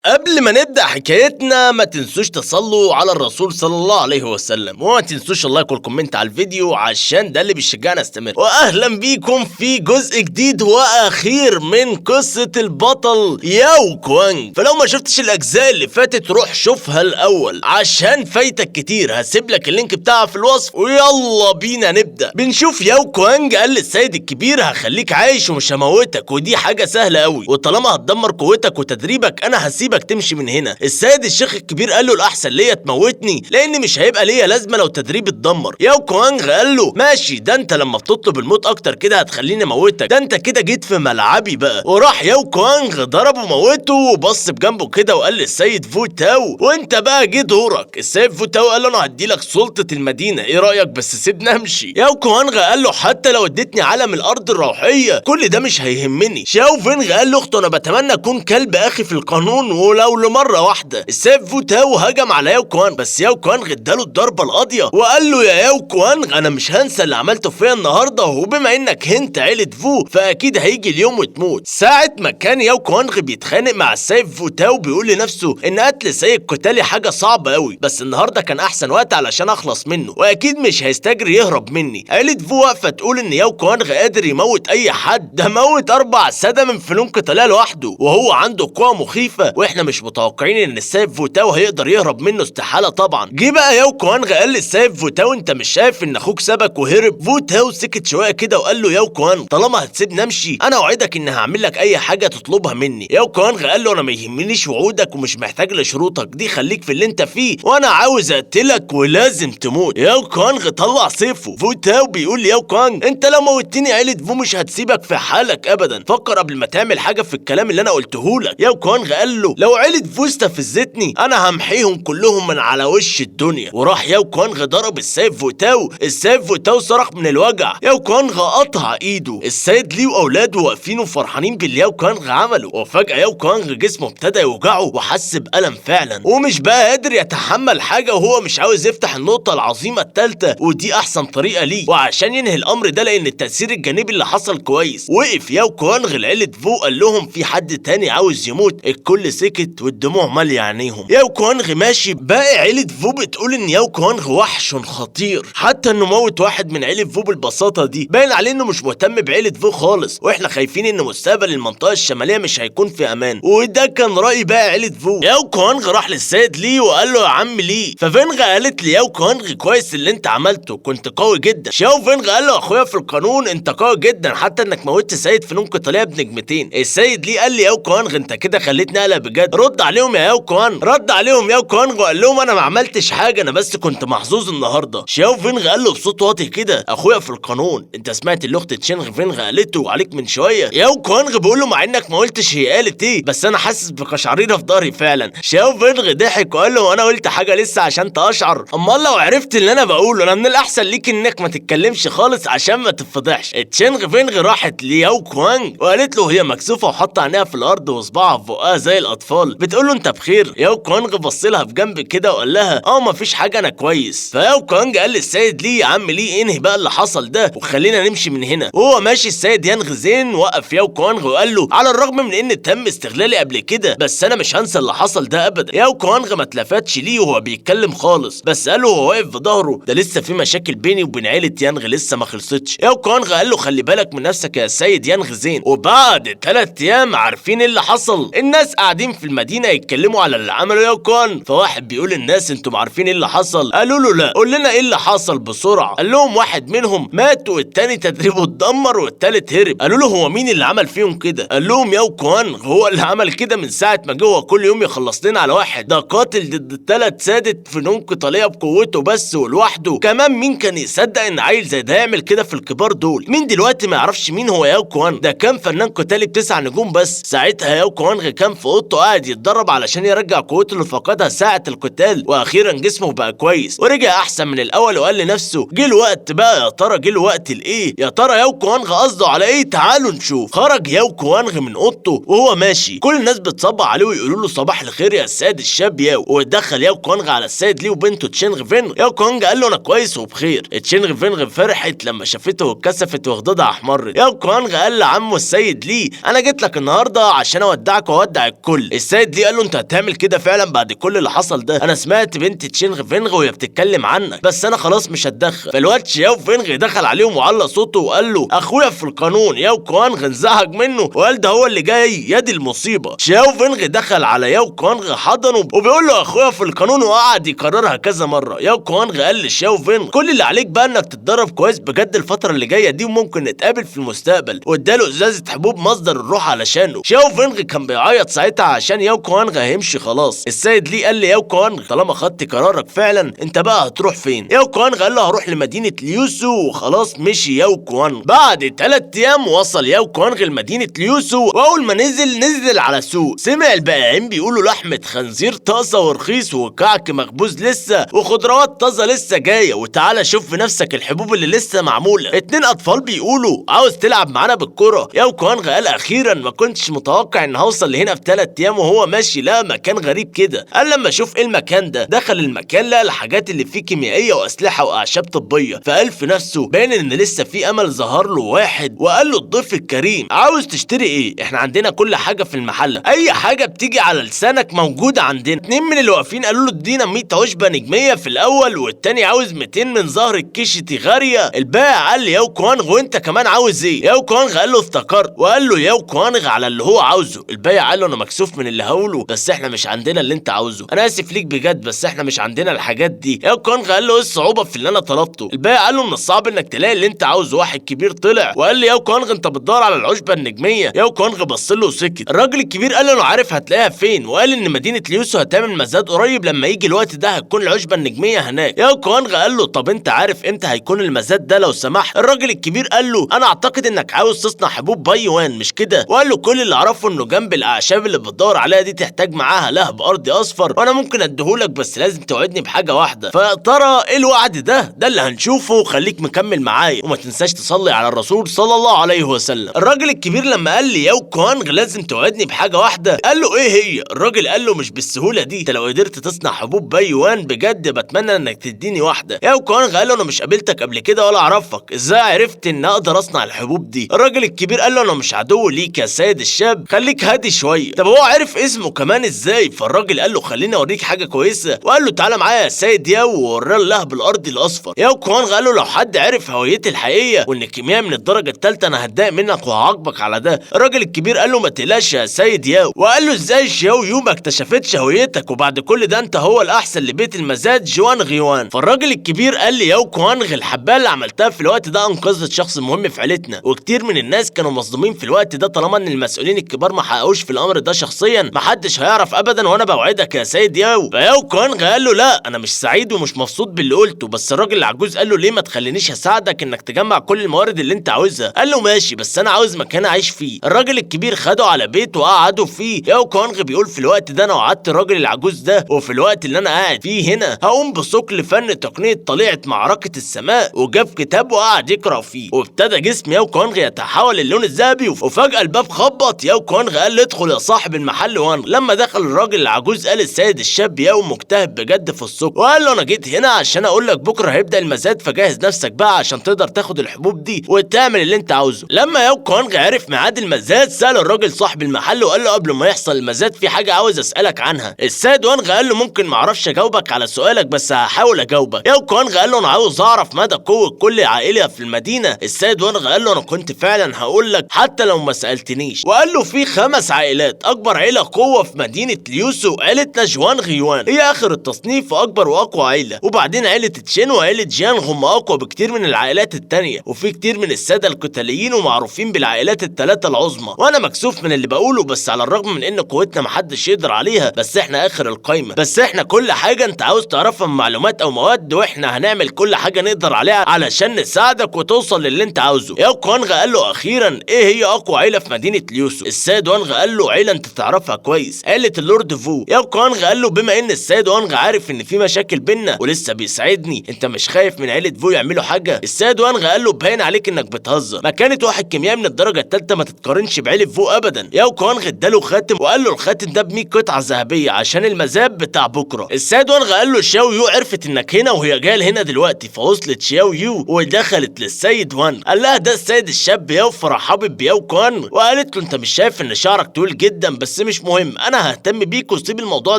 قبل ما نبدأ حكايتنا ما تنسوش تصلوا على الرسول صلى الله عليه وسلم، وما تنسوش اللايك والكومنت على الفيديو عشان ده اللي بيشجعنا استمر. واهلا بيكم في جزء جديد واخير من قصة البطل ياو كوانج. فلو ما شفتش الاجزاء اللي فاتت روح شوفها الاول عشان فايتك كتير، هسيب لك اللينك بتاعها في الوصف. ويلا بينا نبدأ. بنشوف ياو كوانج قال للسيد الكبير هخليك عايش ومش هموتك، ودي حاجة سهلة قوي، وطالما هتدمر قوتك وتدريبك انا هسيبك تمشي من هنا. السيد الشيخ الكبير قال له الاحسن ليا تموتني لان مش هيبقى ليا لازمه لو تدريبي اتدمر. ياو كوانج قال له ماشي، ده انت لما بتطلب الموت اكتر كده هتخليني اموتك، ده انت كده جيت في ملعبي بقى. وراح ياو كوانج ضربه وموته وبص بجنبه كده وقال للسيد فو تاو وانت بقى جه دورك. السيد فو تاو قال له انا هديلك سلطه المدينه، ايه رايك؟ بس سيبني امشي. ياو كوانج قال له حتى لو اديتني عالم الارض الروحيه كل ده مش هيهمني. شاو فينغ قال له اخته انا بتمنى اكون كلب اخي في القانون ولو لمره واحده. السيد فو تاو هجم على ياو كوانج، بس ياو كوانج اداله الضربه القاضيه وقال له يا ياو كوانج انا مش هنسى اللي عملته فيا النهارده، وبما انك هنت عيله فو فاكيد هيجي اليوم وتموت. ساعه ما كان ياو كوانج بيتخانق مع السيد فو تاو بيقول لنفسه ان قتل سيد قتالي حاجه صعبه قوي، بس النهارده كان احسن وقت علشان اخلص منه واكيد مش هيستجري يهرب مني. عيله فو واقفه تقول ان ياو كوانج قادر يموت اي حد، ده موت 4 ساده من فنون قتاليه لوحده وهو عنده قوه مخيفه، واحنا مش متوقعين ان السيد فو تاو هيقدر يهرب منه، استحاله طبعا. جه بقى ياو كوانج قال للسيد فو تاو انت مش شايف ان اخوك سبك وهرب؟ فو تاو سكت شويه كده وقال له ياو كوانج طالما هتسيبني امشي انا اوعدك ان هعمل لك اي حاجه تطلبها مني. ياو كوانج قال له انا ما يهمنيش وعودك ومش محتاج لشروطك دي، خليك في اللي انت فيه وانا عاوز اقتلك ولازم تموت. ياو كوانج طلع سيفه. فو تاو بيقول لياو كوانج انت لو موتني عيله فو مش هتسيبك في حالك ابدا، فكر قبل ما تعمل حاجه في الكلام اللي انا قلته لك. ياو كوانج قال له لو عيله فو استفزتني انا همحيهم كلهم من على وش الدنيا. وراح ياو كوانج ضرب السيد فو تاو، السيد فو تاو صرخ من الوجع. ياو كوانج قطع ايده. السيد ليه واولاده واقفين وفرحانين باللي ياو كوانج عمله، وفجاه ياو كوانج جسمه ابتدى يوجعه وحس بألم فعلا ومش بقى قادر يتحمل حاجه، وهو مش عاوز يفتح النقطه العظيمه الثالثه ودي احسن طريقه ليه. وعشان ينهي الامر ده لان التاثير الجانبي اللي حصل كويس وقف ياو كوانج لعيله فو قال لهم في حد تاني عاوز يموت. الكل سكت والدموع ماليه عينيهم. ياو كوانج ماشي، باقي عيله فو بتقول ان ياو كوانج وحش خطير، حتى انه موت واحد من عيله فو بالبساطه دي باين عليه انه مش مهتم بعيله فو خالص، واحنا خايفين ان مستقبل المنطقه الشماليه مش هيكون في امان، وده كان راي باقي عيله فو. ياو كوانج راح للسيد لي وقال له يا عم لي. ففينغ قالت لياو كوانج كويس اللي انت عملته، كنت قوي جدا. شاو فينغ قال له اخويا في القانون انت قوي جدا حتى انك موتت سيد فنون قتاليه بنجمتين. السيد لي قال لي ياو كوانج انت كده خليتني اقلق بجد، رد عليهم يا ياو كوانج. رد عليهم ياو كوانج وقال لهم انا ما عملتش حاجه، انا بس كنت محظوظ النهارده. شاو فينغ قال له بصوت واطي كده اخويا في القانون انت سمعت اللي اخت تشينغ فينغ قالته عليك من شويه؟ ياو كوانج بيقول له مع انك ما قلتش هي قالت ايه بس انا حاسس بقشعريره في ظهري فعلا. شاو فينغ ضحك وقال له انا قلت حاجه لسه عشان تقشعر؟ امال لو عرفت اللي انا بقوله انا من الاحسن ليك انك ما تتكلمش خالص عشان ما تتفضحش. تشينغ فينغ راحت لياو كوانج وقالت له هي مكسوفه وحاطه عينيها في الارض وصباعها في بقها زي الاطفال، بتقول له انت بخير؟ ياو كوانج بص لها في جنب كده وقال لها مفيش حاجه انا كويس. فياو كوانج قال للسيد ليه يا عم ليه انهي بقى اللي حصل ده وخلينا نمشي من هنا. وهو ماشي السيد يانغ زين وقف ياو كوانج وقال له على الرغم من ان تم استغلالي قبل كده بس انا مش هنسى اللي حصل ده ابدا. ياو كوانج ما اتلفتش ليه وهو بيتكلم خالص، بس قال له وهو واقف في ظهره ده لسه في مشاكل بيني وبين عيله يانغ لسه ما خلصتش. ياو كوانج قال له خلي بالك من نفسك يا سيد يانغ زين. وبعد 3 ايام عارفين ايه اللي حصل؟ الناس قاعدين في المدينه يتكلموا على اللي عمله ياو كوانج، فواحد بيقول للناس انتم عارفين ايه اللي حصل؟ قالوا له لا، قول لنا ايه اللي حصل بسرعه. قال لهم واحد منهم مات والتاني تدريبه اتدمر والتالت هرب. قالوا له هو مين اللي عمل فيهم كده؟ قال لهم ياو كوانج هو اللي عمل كده من ساعه ما جه، هو كل يوم يخلص لنا على واحد، ده قاتل ضد 3 ساده فنون قتاليه بقوته بس ولوحده. كمان مين كان يصدق ان عيل زي ده يعمل كده في الكبار دول؟ مين دلوقتي ما يعرفش مين هو ياو كوانج؟ ده كان فنان قتالي ب9 نجوم بس. ساعتها ياو كوانج كان في اوضته قاعد يتدرب علشان يرجع قوته اللي فقدها ساعه القتال، واخيرا جسمه بقى كويس ورجع احسن من الاول وقال لنفسه جه الوقت بقى، يا ترى جه الوقت لايه؟ يا ترى ياو كوانج قصده على ايه؟ تعالوا نشوف. خرج ياو كوانج من اوضته وهو ماشي كل الناس بتصبح عليه ويقولوا له صباح الخير يا السيد الشاب ياو، ودخل ياو كوانج على السيد ليه وبنته تشينغ فينغ. ياو كوانج قال له انا كويس وبخير. تشينغ فينغ فرحت لما شافته واتكسفت وخدودها احمرت. ياو كوانج قال لعمه السيد ليه انا جيت لك النهارده عشان اودعك واودع الكل. السيد لي قال له انت هتعمل كده فعلا بعد كل اللي حصل ده؟ انا سمعت بنت تشينغ فينغ وهي بتتكلم عنك، بس انا خلاص مش هتدخل. فالواد شياو فينغ دخل عليهم وعلى صوته وقال له اخويا في القانون. ياو كوانغ انزعج منه وقال ده هو اللي جاي يدي المصيبه. شياو فينغ دخل على ياو كوانغ حضنه وبيقول له اخويا في القانون، وقعد يكررها كذا مره. ياو كوانغ قال لشياو فينغ كل اللي عليك بقى انك تتدرب كويس بجد الفتره اللي جايه دي وممكن نتقابل في المستقبل، واداله ازازه حبوب مصدر الروح علشانه. شياو فينغ كان بيعيط ساعتها عشان ياو كوانغ هيمشي خلاص. السيد لي قال لياو كوانغ طالما خدت قرارك فعلا انت بقى هتروح فين؟ ياو كوانغ قال له هروح لمدينه ليوسو، وخلاص مشي ياو كوانغ. بعد 3 ايام وصل ياو كوانغ لمدينه ليوسو، واول ما نزل على سوق سمع البائعين بيقولوا لحمه خنزير طازه ورخيص وكعك مخبوز لسه وخضروات طازه لسه جايه، وتعالى شوف بنفسك الحبوب اللي لسه معموله. 2 اطفال بيقولوا عاوز تلعب معانا بالكره. ياو كوانغ قال اخيرا ما كنتش متوقع ان هوصل لهنا في 3 ايام. وهو ماشي لقى مكان غريب كده، قال لما اشوف ايه المكان ده. دخل المكان لقى الحاجات اللي فيه كيميائيه واسلحه واعشاب طبيه، فقال في نفسه باين ان لسه في امل. ظهر له واحد وقال له الضيف الكريم عاوز تشتري ايه؟ احنا عندنا كل حاجه في المحل، اي حاجه بتيجي على لسانك موجوده عندنا. 2 من اللي واقفين قالوا له ادينا 100 عشبه نجميه في الاول، والتاني عاوز 200 من زهر الكيش تيغاريا. البائع قال لياو كوانغ وانت كمان عاوز ايه؟ ياو كوانغ قال له افتكرت، وقال له ياو كوانغ على اللي هو عاوزه. البائع قال له انا مكسوف من اللي هقوله بس احنا مش عندنا اللي انت عاوزه، انا اسف ليك بجد بس احنا مش عندنا الحاجات دي. ياو كوانغ قال له ايه الصعوبه في اللي انا طلبته؟ البائع قال له من الصعب انك تلاقي اللي انت عاوزه. واحد كبير طلع وقال لي ياو كوانغ انت بتدور على العشبه النجميه. ياو كوانغ بص له وسكت. الراجل الكبير قال له انا عارف هتلاقيها فين، وقال ان مدينه ليوسو هتعمل مزاد قريب لما يجي الوقت ده هتكون العشبه النجميه هناك. ياو كوانغ قال له طب انت عارف امتى هيكون المزاد ده لو سمحت؟ الراجل الكبير قال له انا اعتقد انك عاوز تصنع حبوب بايوان مش كده؟ وقال له كل اللي اعرفه انه جنب الاعشاب اللي بتدور عليها دي تحتاج معاها لهب ارضي اصفر، وانا ممكن اديهولك بس لازم توعدني بحاجه واحده. فيا ترى ايه الوعد ده اللي هنشوفه. خليك مكمل معايا وما تنساش تصلي على الرسول صلى الله عليه وسلم. الراجل الكبير لما قال لي ياو كوانغ لازم توعدني بحاجه واحده، قال له ايه هي؟ الراجل قال له مش بالسهوله دي، انت لو قدرت تصنع حبوب بايوان بجد بتمنى انك تديني واحده. ياو كوانغ قال له انا مش قابلتك قبل كده ولا اعرفك، ازاي عرفت ان اقدر اصنع الحبوب دي؟ الراجل الكبير قال له انا مش عدو ليك يا سيد الشاب، خليك هادي شويه. طب هو عرف اسمه كمان ازاي؟ فالراجل قال له خليني اوريك حاجه كويسه، وقال له تعالى معايا يا سيد ياو، ووراه اللهب الارضي الاصفر. ياو كوانغ قال له لو حد عرف هويتي الحقيقيه وان الكيمياء من الدرجه الثالثه انا هتضايق منك وهعاقبك على ده. الراجل الكبير قال له ما تقلقش يا سيد ياو، وقال له ازاي شياو يو ما اكتشفتش هويتك وبعد كل ده انت هو الاحسن لبيت المزاد جوان غيوان. فالراجل الكبير قال لي ياو كوانغ الحبايه اللي عملتها في الوقت ده انقذت شخص مهم في عيلتنا، وكتير من الناس كانوا مصدومين في الوقت ده. طالما ان المسؤولين الكبار ما حققوش في الامر ده شخصيا محدش هيعرف ابدا، وانا بوعدك يا سيد ياو. فياو كوانغ قال له لا انا مش سعيد ومش مبسوط باللي قلته، بس الراجل العجوز قال له ليه ما تخلينيش اساعدك انك تجمع كل الموارد اللي انت عاوزها؟ قال له ماشي بس انا عاوز مكان اعيش فيه. الراجل الكبير خده على بيته وقعدوا فيه. ياو كوانغ بيقول في الوقت ده انا وعدت الراجل العجوز ده وفي الوقت اللي انا قاعد فيه هنا هقوم بثقل فن تقنيه طليعه معركه السماء، وجاب كتاب وقعد يقرا فيه، وابتدى جسم ياو كوانغ يتحول للون الذهبي. وفجاه الباب خبط. ياو كوانغ قال له ادخل يا صاحب المحل وانغ. لما دخل الراجل العجوز قال السيد الشاب ياو مجتهد بجد في السوق، وقال له انا جيت هنا عشان اقول لك بكره هيبدا المزاد، فجهز نفسك بقى عشان تقدر تاخد الحبوب دي وتعمل اللي انت عاوزه. لما ياو كوانغ عرف ميعاد المزاد سال الراجل صاحب المحل وقال له قبل ما يحصل المزاد في حاجه عاوز اسالك عنها. السيد وانغ قال له ممكن معرفش اجاوبك على سؤالك بس هحاول اجاوبك. ياو كوانغ قال له انا عاوز اعرف مدى قوه كل عائله في المدينه. السيد وانغ قال له انا كنت فعلا هقول لك حتى لو ما سالتنيش، وقال له في 5 عائلات. اكبر عيله قوه في مدينه ليوسو عيله جوان غيوان، هي اخر التصنيف واكبر واقوى عيله، وبعدين عيله تشين وعيله جيان هم اقوى بكتير من العائلات التانيه، وفي كتير من الساده القتاليين ومعروفين بالعائلات الثلاثه العظمى. وانا مكسوف من اللي بقوله بس على الرغم من ان قوتنا محدش يقدر عليها بس احنا اخر القايمه، بس احنا كل حاجه انت عاوز تعرفها من معلومات او مواد واحنا هنعمل كل حاجه نقدر عليها علشان نساعدك وتوصل للي انت عاوزه. ياو كوانغ قال له اخيرا ايه هي اقوى عيله في مدينه ليوسو؟ السيد وانغ قال له عيله انت تعرفها كويس، عيله اللورد فو. ياو كوانغ قال له بما ان السيد وانغ عارف ان في مشاكل بينا ولسه بيساعدني انت مش خايف من عيله فو يعملوا حاجه؟ السيد وانغ قال له باين عليك انك بتهزر، مكانه واحد كيميائي من الدرجه الثالثه ما تتقارنش بعيله فو ابدا. ياو كوانغ اداله خاتم وقال له الخاتم ده ب100 قطعه ذهبيه عشان المزاد بتاع بكره. السيد وانغ قال له شاو يو عرفت انك هنا وهي جايه هنا دلوقتي، فوصلت شاو يو ودخلت للسيد وانغ قال لها ده السيد الشاب ياو فرحبت بياو كوانغ وقالت له انت مش شايف ان شعرك طويل جدا بس بس مش مهم، انا ههتم بيك وسيب الموضوع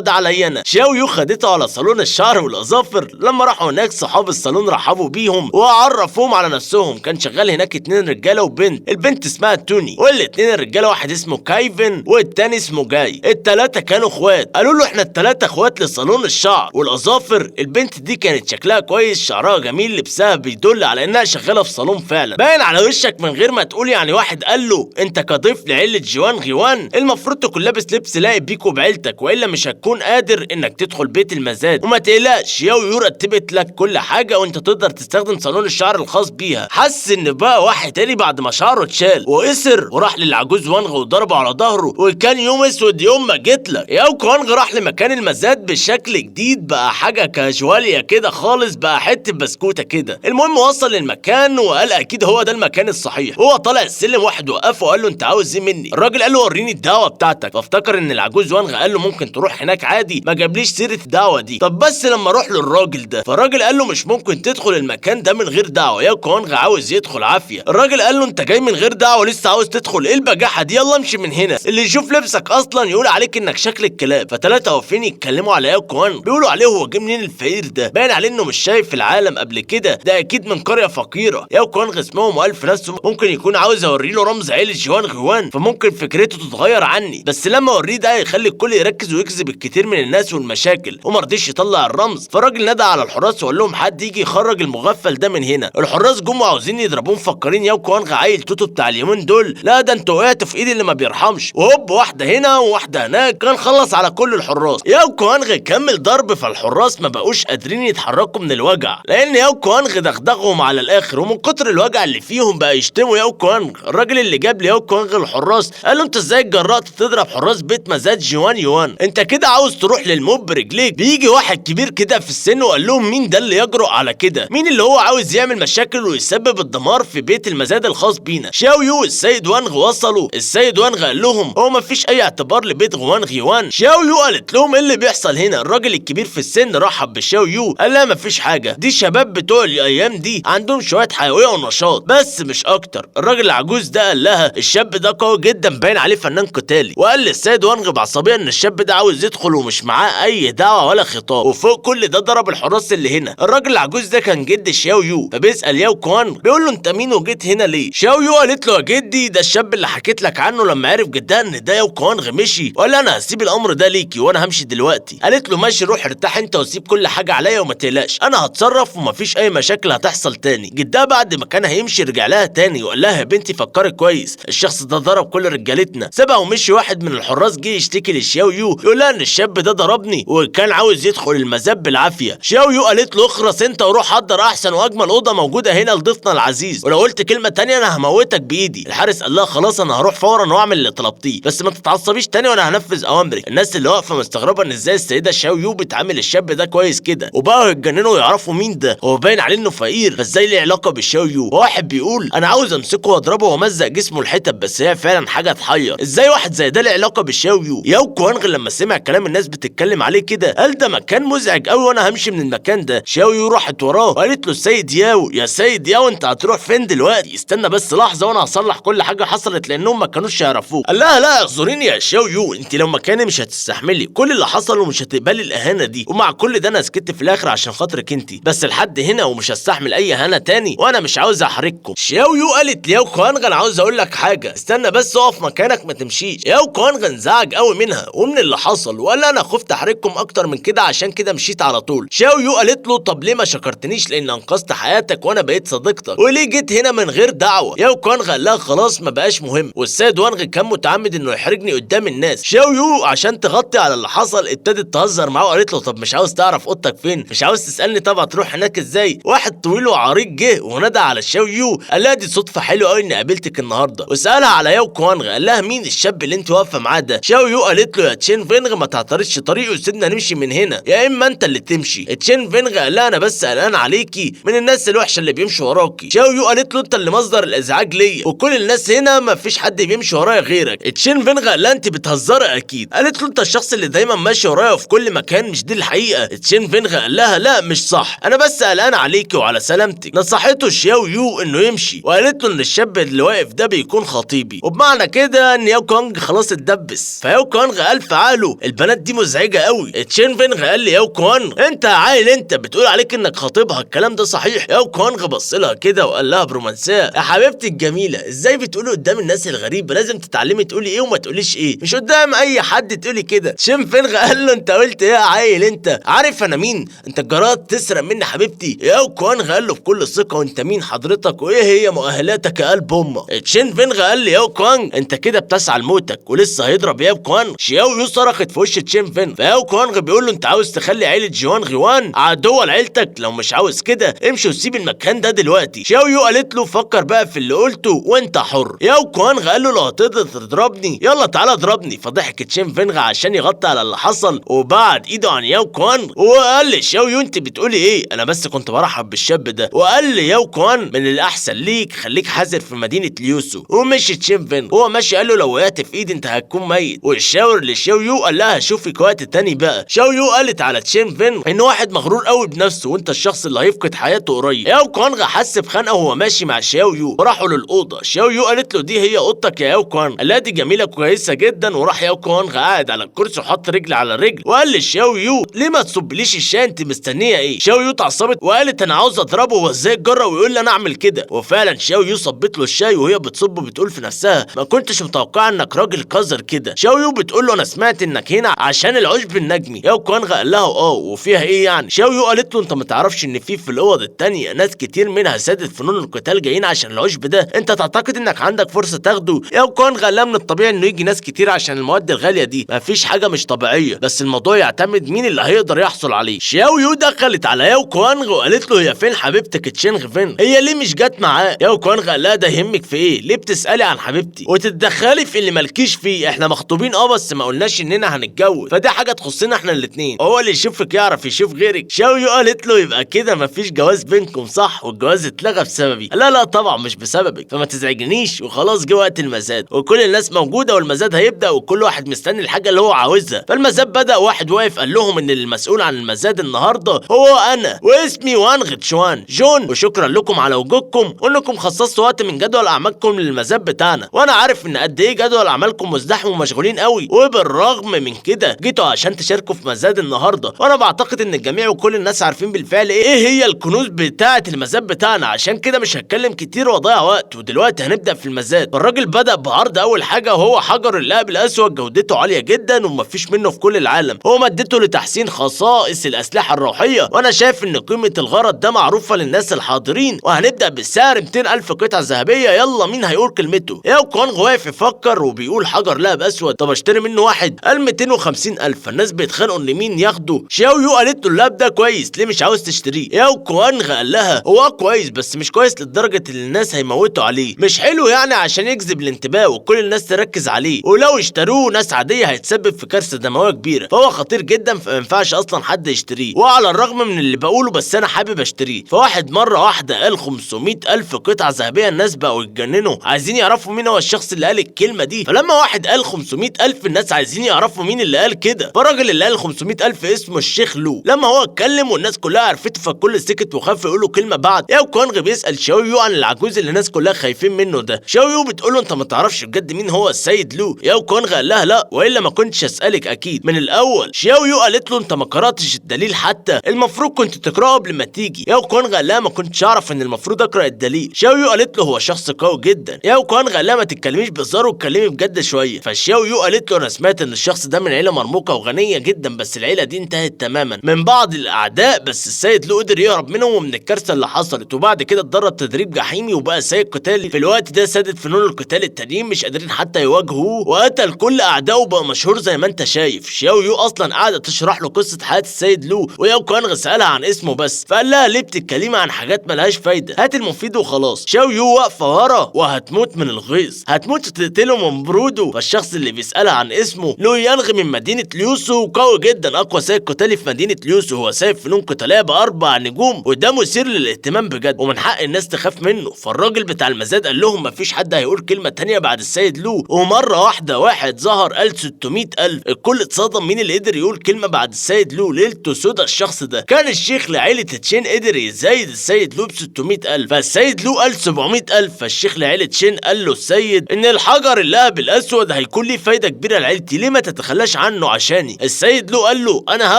ده عليا انا. شاو يو خدته على صالون الشعر والاظافر. لما راحوا هناك صحاب الصالون رحبوا بيهم وعرفوهم على نفسهم. كان شغال هناك 2 رجاله وبنت، البنت اسمها توني والاتنين الرجاله واحد اسمه كايفن والتاني اسمه جاي. التلاتة كانوا اخوات. قالوا له احنا التلاتة اخوات لصالون الشعر والاظافر. البنت دي كانت شكلها كويس، شعرها جميل، لبسها بيدل على انها شغاله في صالون فعلا. باين على وشك من غير ما تقول. يعني واحد قال له انت كضيف لعيله جوان غيوان المفروض تكون لابس لبس لايق بيك وبعيلتك، والا مش هتكون قادر انك تدخل بيت المزاد. وما تقلقش، ياو يو رتبت لك كل حاجه وانت تقدر تستخدم صالون الشعر الخاص بيها. حس ان بقى واحد تاني بعد ما شعره اتشال وقصر وراح للعجوز وانغ وضربه على ظهره. وكان يوم اسود يوم ما جيت لك. ياو وانغ راح لمكان المزاد بشكل جديد، بقى حاجه كاجواليه كده خالص، بقى حته بسكوته كده. المهم وصل للمكان وقال اكيد هو ده المكان الصحيح. هو طالع السلم واحد وقفه وقال له انت عاوز ايه مني؟ الراجل قال له وريني الدعوه بتاعتك. فافتكر ان العجوز وانغ قال له ممكن تروح هناك عادي، ما جابليش سيره الدعوه دي. طب بس لما اروح للراجل ده، فالراجل قال له مش ممكن تدخل المكان ده من غير دعوه. ياو وانغ عاوز يدخل عافيه. الراجل قال له انت جاي من غير دعوه لسه عاوز تدخل؟ ايه البجاحه دي؟ يلا امشي من هنا، اللي يشوف لبسك اصلا يقول عليك انك شكل الكلاب. فتلاته واقفين يتكلموا على ياو وانغ، بيقولوا عليه هو جه منين الفقير ده، باين عليه انه مش شايف العالم قبل كده، ده اكيد من قريه فقيره. ياو وانغ اسمهم وقال في نفسه ممكن يكون عاوز اوري له رمز عيله جوان غيوان، فممكن فكرته تتغير عني، بس لما اوريه ده هيخلي الكل يركز ويجذب الكتير من الناس والمشاكل. وما رضيش يطلع الرمز. فالراجل نادى على الحراس وقال لهم حد يجي يخرج المغفل ده من هنا. الحراس جم وعاوزين يضربوه، مفكرين ياو وانغ عيل توتو بتاع اليومين دول. لا ده انتوا وقعتوا في ايد اللي ما بيرحمش. وهوب واحده هنا وواحده هناك، كان خلص على كل الحراس. ياو وانغ كمل ضرب، فالحراس ما بقوش قادرين يتحركوا من الوجع، لان ياو وانغ دغدغهم على الاخر، ومن كتر الوجع اللي فيهم بقى يشتموا ياو وانغ. الراجل اللي جاب لياو وانغ الحراس قال له انت ازاي اتجرأت تضرب حراس بيت مزاد جوان يوان؟ انت كده عاوز تروح للموت برجليك. بيجي واحد كبير كده في السن وقال لهم مين ده اللي يجرؤ على كده؟ مين اللي هو عاوز يعمل مشاكل ويسبب الدمار في بيت المزاد الخاص بينا؟ شاو يو والسيد وانغ وصلوا. السيد وانغ قال لهم هو مفيش اي اعتبار لبيت غوان غيوان. شاو يو قالت لهم ايه اللي بيحصل هنا؟ الراجل الكبير في السن رحب بشاو يو قال لها مفيش حاجه، دي شباب بتوع الايام دي عندهم شويه حيويه ونشاط بس مش اكتر. الراجل العجوز ده قال لها الشاب ده قوي جدا باين عليه فنان قتالي. وقال للسيد وانغ بعصبيه ان الشاب ده عاوز يدخل ومش معاه اي دعوه ولا خطاب. وفوق كل ده ضرب الحراس اللي هنا. الراجل العجوز ده كان جد شاو يو، فبيسال ياو وانغ بيقول له انت مين وجيت هنا ليه؟ شاو يو قالت له يا جدي ده الشاب اللي حكيت لك عنه لما عرف جدها ان ده ياو وانغ مشي، وقال انا هسيب الامر ده ليكي وانا همشي دلوقتي. قالت له ماشي روح ارتاح انت وسيب كل حاجه عليا وما تقلقش، انا هتصرف ومفيش اي مشاكل هتحصل تاني. جدها بعد ما كان هيمشي رجع لها تاني وقال لها يا بنتي فكري كويس، الشخص ده ضرب كل رجالتنا. سابها ومشي. واحد من الحراس جه يشتكي لشاو يو يقول لها ان الشاب ده ضربني وكان عاوز يدخل المزاد بالعافيه. شاو يو قالت له اخرس انت وروح حضر احسن واجمل اوضه موجوده هنا لضيفنا العزيز، ولو قلت كلمه تانية انا هموتك بايدي. الحارس قال لها خلاص انا هروح فورا واعمل اللي طلبتيه، بس ما تتعصبيش تاني وانا هنفذ اوامرك. الناس اللي واقفه مستغربه ان ازاي السيده شاو يو بتعامل الشاب ده كويس كده، وبقوا يتجننوا ويعرفوا مين ده. هو باين عليه انه فقير، فازاي ليه علاقه بالشاو يو؟ واحد بيقول انا عاوز امسكه واضربه وامزق جسمه الحتت، بس هي فعلا حاجه تحير. ازاي واحد زي ده له علاقه بالشاو يو؟ ياو وانغ لما سمع كلام الناس بتتكلم عليه كده قال ده مكان مزعج قوي وانا همشي من المكان ده. شاو يو راحت وراه وقالت له السيد ياو يا سيد ياو انت هتروح فين دلوقتي؟ استنى بس لحظه وانا هصلح كل حاجه حصلت لانهم ما كانوش يعرفوه. قال لها لا اعذريني يا شاو يو، انت لو مكاني مش هتستحملي كل اللي حصل ومش هتقبلي الاهانه دي، ومع كل ده انا سكت في الاخر عشان خاطرك انت، بس لحد هنا ومش هستحمل اي اهانه تاني وانا مش عاوز احرجكم. شاو يو قالت لياو وانغ انا عاوز اقول لك حاجه، استنى بس اقف مكانك ما تمشيش. ياو وانغ انزعج قوي منها ومن اللي حصل وقال انا خفت احرجكم اكتر من كده عشان كده مشيت على طول. شاو يو قالت له طب ليه ما شكرتنيش لان انقذت حياتك وانا بقيت صديقتك، وليه جيت هنا من غير دعوه؟ ياو وانغ قال لها خلاص ما بقاش مهم، والسيد وانغ كان متعمد انه يحرجني قدام الناس. شاو يو عشان تغطي على اللي حصل ابتدت تهزر معاه وقالت له طب مش عاوز تعرف اوضتك فين؟ مش عاوز تسالني طب هتروح هناك ازاي؟ واحد طويل وعريض جه ونادى على شاو يو قال لها دي صدفه حلوه قوي اني قابلتك النهارده، وسالها على ياو وانغ قال لها مين الشاب اللي انت واقفه معاه ده؟ شاو يو قالت له يا تشين فينغ ما تعترضش طريقي وسيبنا نمشي من هنا يا اما انت اللي تمشي. تشين فينغ قال لها انا بس قلقان عليكي من الناس الوحشه اللي بيمشوا وراكي. شاو يو قالت له انت اللي مصدر الازعاج ليا وكل الناس هنا ما فيش حد بيمشي ورايا غيرك. تشين فينغ قال لها انت بتهزري اكيد. قالت له انت الشخص اللي دايما ماشي ورايا في كل مكان مش دي الحقيقه. تشين فينغ قال لها لا مش صح، انا بس قلقان عليكي وعلى سلامتك. نصحته شاو يو انه يمشي وقالت له ان الشاب اللي واقف ده بيكون خطيبي، وبمعنى كده ان ياو وانغ خلاص هتدبس. فياو كوانغ قال في عقله البنات دي مزعجه قوي. تشين فينغ قال لي ياو كوانغ انت عايل، انت بتقول عليك انك خاطبها، الكلام ده صحيح؟ ياو كوانغ بص لها كده وقال لها برومانسيه: يا حبيبتي الجميله، ازاي بتقولي قدام الناس الغريبه؟ لازم تتعلمي تقولي ايه وما تقوليش ايه، مش قدام اي حد تقولي كده. تشين فينغ قال له: انت قلت ايه يا عيل؟ انت عارف انا مين؟ انت جرأت تسرق مني حبيبتي؟ ياو كوانغ قال له بكل ثقه: وانت مين حضرتك وايه هي مؤهلاتك يا قلب امك؟ تشين فينغ قال لي: ياو كوانغ انت كده بتسعى لموتك. ولسه هيضرب ياو كوانغ، شياو يو صرخت في وش تشين فينغ. فياو كوانغ بيقول له: انت عاوز تخلي عيله جوان غيوان عدوه لعيلتك؟ لو مش عاوز كده امشي وسيب المكان ده دلوقتي. شياو يو قالت له: فكر بقى في اللي قلته وانت حر. ياو كوانغ قال له: لو هتقدر تضربني يلا تعالى اضربني. فضحك تشين فينغ عشان يغطي على اللي حصل وبعد ايده عن ياو كوانغ وقال لي: شياو يو انت بتقولي ايه؟ انا بس كنت برحب بالشاب ده. وقال لي ياو كوانغ: من الاحسن ليك خليك حذر في مدينه ليوسو. ومشي تشين فينغ، هو ماشي قال له: لو وقعت في ايدي انت هتكون ميت. والشاور لشياو يو قال لها: شوفك وقت تاني بقى. شاو يو قالت على تشين فينغ ان واحد مغرور قوي بنفسه وانت الشخص اللي هيفقد حياته قريب. ياو كوانغ حس بخنقه وهو ماشي مع شاو يو وراحوا للاوضه. شاو يو قالت له: دي هي اوضتك يا ياو كوانغ؟ قال لها: دي جميله كويسه جدا. وراح ياو كوانغ قاعد على الكرسي وحط رجل على رجل وقال لشاو يو: ليه ما تصبليش الشاي؟ انت مستنيه ايه؟ شاو يو اتعصبت وقالت: انا عاوز اضربه، هو ازاي اتجرأ ويقول لي انا اعمل كده؟ وفعلا شاو يو صبت له الشاي وهي بتصبه بتقول في نفسها: ما كنتش متوقعه انك راجل قذر كده. شاو يو بتقول له: انا سمعت انك هنا عشان العشب النجمي. ياو كوانغ قال لها: وفيها ايه يعني؟ شاو يو قالت له: انت ما تعرفش ان في الاوض التانية ناس كتير منها سادة فنون القتال جايين عشان العشب ده؟ انت تعتقد انك عندك فرصه تاخده؟ ياو كوانغ قال لها: من الطبيعي انه يجي ناس كتير عشان المواد الغاليه دي، مفيش حاجه مش طبيعيه، بس الموضوع يعتمد مين اللي هيقدر يحصل عليه. شاو يو دخلت على ياو كوانغ وقالت له: هي فين حبيبتك تشينغ فينغ؟ هي ليه مش جت معاه؟ ياو كوانغ قال لها: ده يهمك في ايه؟ ليه بتسالي عن حبيبتي وتتدخلي في اللي مالكيش فيه؟ احنا مخطوبين بس ما قلناش اننا هنتجوز، فدي حاجه تخصنا احنا الاثنين، هو اللي يشوفك يعرف يشوف غيرك. شاو يو قالت له: يبقى كده مفيش جواز بينكم صح؟ والجواز اتلغى بسببي؟ لا طبعا مش بسببك، فما تزعجنيش. وخلاص جه وقت المزاد وكل الناس موجوده والمزاد هيبدا وكل واحد مستني الحاجه اللي هو عاوزها. فالمزاد بدا، واحد واقف قال لهم ان المسؤول عن المزاد النهارده هو انا واسمي وانغ تشوان جون، وشكرا لكم على وجودكم وانكم خصصتوا وقت من جدول اعمالكم للمزاد بتاعنا، وانا عارف ان قد ايه جدول اعمالكم مزدحم ومشغولين قوي، وبالرغم من كده جيتوا عشان تشاركوا في مزاد النهارده. وانا بعتقد ان الجميع وكل الناس عارفين بالفعل ايه هي الكنوز بتاعه المزاد بتاعنا، عشان كده مش هتكلم كتير واضيع وقت. ودلوقتي هنبدا في المزاد. الراجل بدا بعرض اول حاجه وهو حجر اللهب الاسود، جودته عاليه جدا ومفيش منه في كل العالم، هو مادته لتحسين خصائص الاسلحه الروحيه، وانا شايف ان قيمه الغرض ده معروفه للناس الحاضرين. وهنبدا بالسعر 200,000 قطعه ذهبيه. يلا مين هيقول كلمته؟ ياو كوانغ واقف يفكر وبيقول: حجر لهب اسود، طب اشتري منه واحد؟ قال 250,000. فالناس بيتخانقوا ان مين ياخده. شاو يو قالت له: اللهب ده كويس، ليه مش عاوز تشتريه؟ ياو كوانغ قال لها: هو كويس بس مش كويس لدرجه ان الناس هيموتوا عليه، مش حلو يعني عشان يجذب الانتباه وكل الناس تركز عليه، ولو اشتروه ناس عاديه هيتسبب في كارثه دمويه كبيره، فهو خطير جدا فما ينفعش اصلا حد يشتريه. وعلى الرغم من اللي بقوله بس انا حابب اشتريه. فواحد مره واحده قال 500,000 قطعه ذهبيه. الناس بقوا يتجننوا عايزين يعرفوا مين هو الشخص اللي قال الكلمه دي. فلما واحد قال 500,000 الناس عايزين يعرفوا مين اللي قال كده. فالراجل اللي قال 500,000 اسمه الشيخ لو. لما هو اتكلم والناس كلها عرفته فالكل سكت وخاف يقول له كلمه بعد. ياو كوانغ بيسال شاو يو عن العجوز اللي الناس كلها خايفين منه ده. شاو يو بتقول له: انت ما تعرفش بجد مين هو السيد لو؟ ياو كوانغ قال لها: لا، والا ما كنتش اسالك اكيد من الاول. شاو يو قالت له: انت ما قراتش الدليل حتى، المفروض كنت تقراه قبل ما تيجي. ياو كوانغ قال لها: ما كنتش اعرف ان المفروض اقرا الدليل. شاو يو قالت له: هو شخص قوي جدا. ياو كوانغ قال لها: ما تتكلميش بهزار واتكلمي بجد شويه. فالشاو يو قالت له: انا سمعت ان الشخص ده من عيله مرموقه وغنيه جدا، بس العيله دي انتهت تماما من بعض الاعداء، بس السيد لو قدر يهرب منهم ومن الكارثه اللي حصلت، وبعد كده اتدرب تدريب جحيمي وبقى سيد قتالي. في الوقت ده سادة فنون القتال التانيين مش قادرين حتى يواجهوه وقتل كل اعدائه وبقى مشهور زي ما انت شايف. شاو يو اصلا قاعده تشرح له قصه حياه السيد لو، وياو كوانغ سالها عن اسمه بس، فقال لها: ليه بتتكلمي عن حاجات ملهاش فايده؟ هات المفيد وخلاص. شاو يو واقفه ورا وهتموت من الغيظ، هتموت وتقتله من بروده. فالشخص اللي بيسالها عن اسمه لو يانغ من مدينه ليوسو، قوي جدا، اقوى سيد قتالي في مدينه ليوسو، هو سيد فنون قتاليه ب4 نجوم، وده مثير للاهتمام بجد ومن حق الناس تخاف منه. فالراجل بتاع المزاد قال لهم: مفيش حد هيقول كلمه تانيه بعد السيد لو. ومره واحده واحد ظهر قال 600,000. الكل اتصدم، مين اللي قدر يقول كلمه بعد السيد لو؟ ليلته سودا. الشخص ده كان الشيخ لعيله تشين، قدر يزايد السيد لو ب 600,000. فالسيد لو قال 700,000. فالشيخ لعيله تشين قال له السيد ان الحجر اللهب الاسود هيكون ليه فايده كبيره لعيلتي، ليه ما تتخلاش عنه عشاني؟ السيد لو قال له انا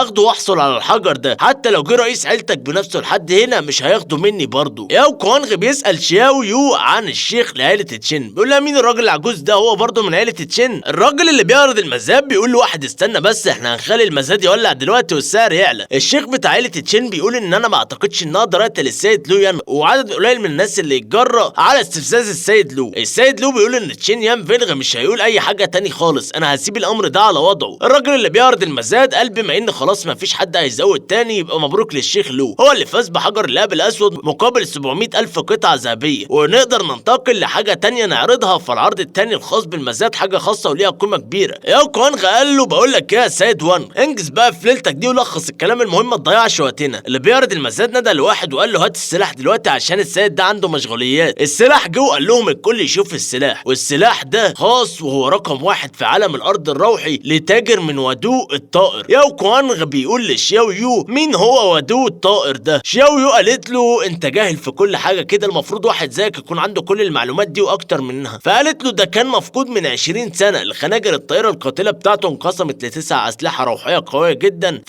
هاخده واحصل على الحجر ده، حتى لو جه رئيس عيلتك بنفسه لحد هنا مش هياخده مني برضه. ياو كوانغ بيسال شياو يو عن الشيخ لعيله تشين، بيقول لها مين الراجل العجوز ده؟ هو برضه من عيله تشين؟ الراجل اللي بيعرض المزاد بيقول له واحد استنى بس، احنا هنخلي المزاد يولع دلوقتي والسعر يعلى. الشيخ بتاع عيله تشين بيقول ان انا ما اعتقدش ان اقدر اقتل السيد لو يان، وعدد قليل من الناس اللي يتجرأ على استفزاز السيد لو. السيد لو بيقول ان تشين يان فينغ مش هيقول اي حاجه تاني خالص، انا هسيب الامر ده على وضعه. الراجل اللي بيعرض المزاد قال بما ان خلاص ما فيش حد هيزود تاني يبقى مبروك للشيخ لو، هو اللي فاز بحجر اللهب الاسود مقابل 700 الف قطعه ذهبيه، ونقدر ننتقل لحاجه تانيه نعرضها في العرض التاني الخاص بالمزاد، حاجه خاصه وليها قيمه كبيره. ياو كوانغ قال له بقول لك يا سيد وان انجز بقى في ليلتك دي ولخص الكلام المهم ما تضيعش وقتنا. اللي بيعرض المزاد ندى لواحد وقال له هات السلاح دلوقتي عشان السيد ده عنده مشغوليات. السلاح جه وقال لهم الكل يشوف السلاح، والسلاح ده خاص وهو رقم 1 في عالم الارض الروحي لتاجر من ودو الطائر. ياو كوانغ بيقول لشياو يو مين هو ودو الطائر ده؟ شياو يو قالت له انت جاهل في كل حاجه كده، المفروض واحد زيك يكون عنده كل المعلومات دي واكتر منها. فقالت له ده كان مفقود من 20 سنه، الخناجر الطائره القاتله بتاعته انقسمت ل9 اسلحه روحيه قويه جدا،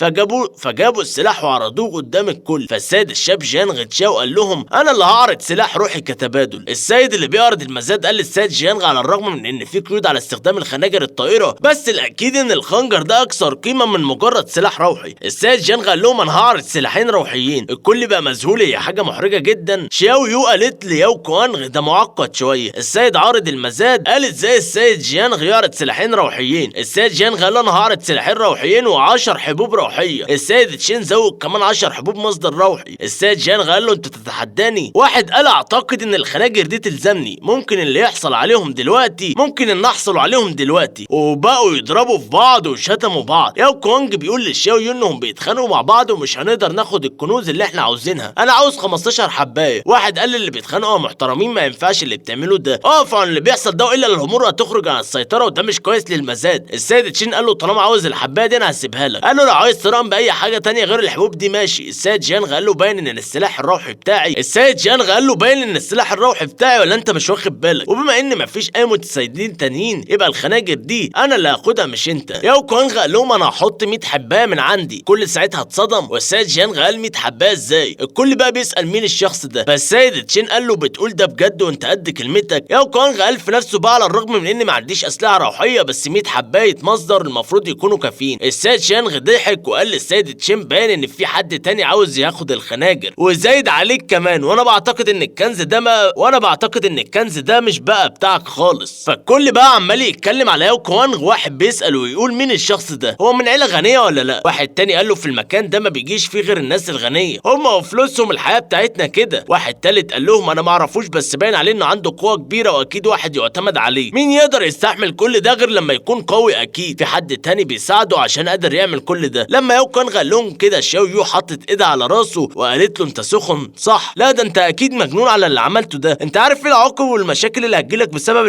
فجابوا السلاح وعرضوه قدام الكل. فالسيد الشاب جيانغ تشاو قال لهم انا اللي هعرض سلاح روحي كتبادل. السيد اللي بيعرض المزاد قال للسيد جيانغ على الرغم من ان في قيود على استخدام الخناجر الطائره، بس الاكيد ان الخنجر ده اكثر قيمه من مجرد سلاح روحي. السيد جيانغ قال لهم انا هعرض سلاحين روحيين. الكل بقى مذهول، هي حاجه محرجه جدا. شياو يو قالت لياو كوانغ ده معقد شويه. السيد عارض المزاد قال ازاي السيد جيانغ يعرض سلاحين روحيين؟ السيد جيانغ قال انا هعرض سلاحين روحيين و10 حبوب روحيه. السيد تشين زود كمان 10 حبوب مصدر روحي. السيد جيانغ قال له انت تتحداني؟ واحد قال اعتقد ان الخناجر دي تلزمني، ممكن اللي يحصل عليهم دلوقتي ممكن ان احصل عليهم دلوقتي. وبقوا يضربوا في بعض وشتموا بعض. ياو كوانج بيقول للشاو يو انهم بيتخانقوا مع بعض ومش هنقدر ناخد الكنوز اللي احنا عاوزينها، انا عاوز 15 حبايه. واحد قال اللي بيتخانقوا محترمين ما ينفعش اللي بتعملوه ده، اقفوا عن اللي بيحصل ده والا الامور هتخرج عن السيطره وده مش كويس للمزاد. السيد تشين قال له طالما عاوز الحبايه دي انا هسيبها لك. قال له لو عايز ترام باي حاجه تانية غير الحبوب دي ماشي. السيد جيانغ قال له باين ان السلاح الروحي بتاعي. السيد جيانغ قال له باين ان السلاح الروحي بتاعي ولا انت مش واخد بالك؟ وبما ان مفيش اي متسيدين تانيين يبقى الخناجر دي انا اللي هاخدها مش انت. ياو كوانغ قال لهم انا هحط 100 حبايه من عندي. كل ساعتها اتصدم، والسيد جيانغ قال 100 حبايه ازاي؟ الكل بقى بيسال مين الشخص ده، فالسيد تشين قال له بتقول ده بجد وانت قد كلمتك؟ ياو كوانغ قال في نفسه بقى على الرغم من ان ما عنديش اسلحه روحيه بس 100 حبايه مصدر المفروض يكونوا كافيين. السيد جيانغ ضحك وقال للسيد تشين باين ان في حد تاني عاوز ياخد الخناجر وزايد عليك كمان، وانا بعتقد ان الكنز ده مش بقى بتاعك خالص. فالكل بقى عمال يتكلم على ياو كوانغ، واحد بيسال ويقول مين الشخص ده؟ هو من عيله غنيه ولا لا؟ واحد تاني قال له في المكان ده ما بيجيش فيه غير الناس الغنيه، هم وفلوسهم الحياه بتاعتنا كده. واحد تالت قال لهم انا ما اعرفوش بس باين عليه انه عنده قوه كبيره واكيد واحد يعتمد عليه، مين يقدر يستحمل كل ده غير لما يكون قوي؟ اكيد في حد تاني بيساعده عشان قادر يعمل كل ده. لما ياو كوانغ قال لهم كده شاو يو حطت ايدها على راسه وقالت له انت سخن صح؟ لا ده انت اكيد مجنون على اللي عملته ده، انت عارف ايه العواقب والمشاكل اللي هتجيلك بسبب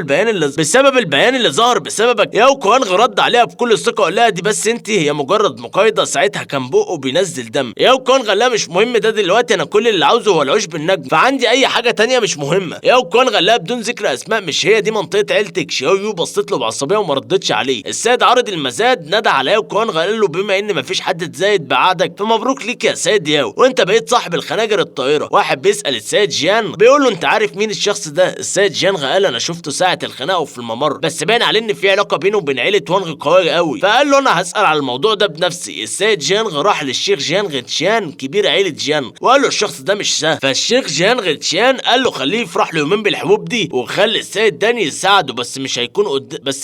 البيان اللي ظهر بسببك. ياو كوانغ رد عليها بكل ثقه وقال لها دي بس انت هي مجرد مقايضه. ساعتها كان بقه بينزل دم. ياو كوانغ قال لها مش مهم ده دلوقتي، انا كل اللي عاوزه هو العشب النجم، فعندي اي حاجه تانية مش مهمه. ياو كوانغ قال لها بدون ذكر اسماء مش هي دي منطقه عيلتك؟ شاو يو بصت له بعصبيه وما ردتش عليه. السيد عارض المزاد ندى على ياو كوانغ قال له بما ان مفيش حد اتزايد بعدك فمبروك ليك يا سيد ياو، وانت بقيت صاحب الخناجر الطائره. واحد بيسال السيد جيان بيقول له انت عارف مين الشخص ده؟ السيد جيان قال انا شفته ساعه الخناقه في الممر بس باين عليه ان في علاقه بينه وبين عيله وانغ قويه قوي، فقال له انا هسال على الموضوع ده بنفسي. السيد جيانغ راح للشيخ جيانغ تشيان كبير عيله جيان وقال له الشخص ده مش سهل. فالشيخ جيانغ تشيان قال له خليه يفرح له يومين بالحبوب دي وخلي السيد داني يساعده بس